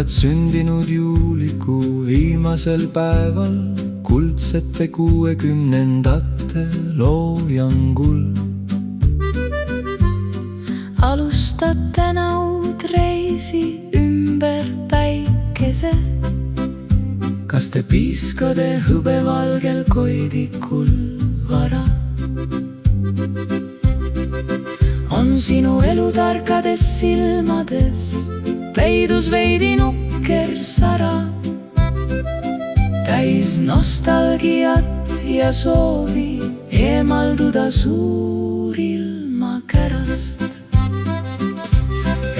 oled sündinud juulikuu viimasel päeval, kuldsete 60ndate loojangul. Alustad täna uut reisi ümber päikese. Kas te piiskade hõbevalgel koidikul vara? On sinu elu tarkades silmades peidus veidi nukker sara, täis nostalgiat ja soovi eemalduda suurilma kärast.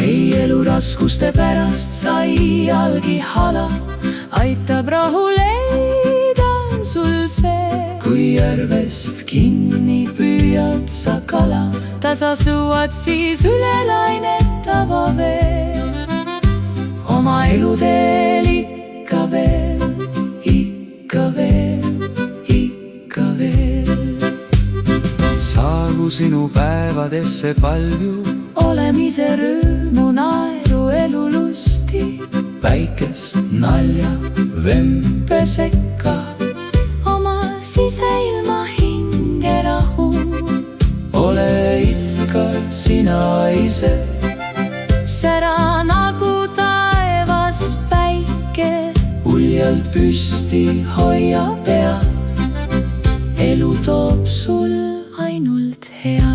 Ei elu raskuste pärast sa iialgi hala, aitab rahu leida sul see. Kui järvest kinni püüad sa kala, tasa suuad siis üle lainetava vee. Oma eluteel ikka veel, ikka veel, ikka veel. Saagu sinu päevadesse palju olemise rõõmu, naeru, elu lusti, päikest, nalja, vempe sekka. Oma siseilma hingerahu, ole ikka sina ise. Sära nagu taevas päike, uljalt püsti hoia pead. elu toob sul ainult head.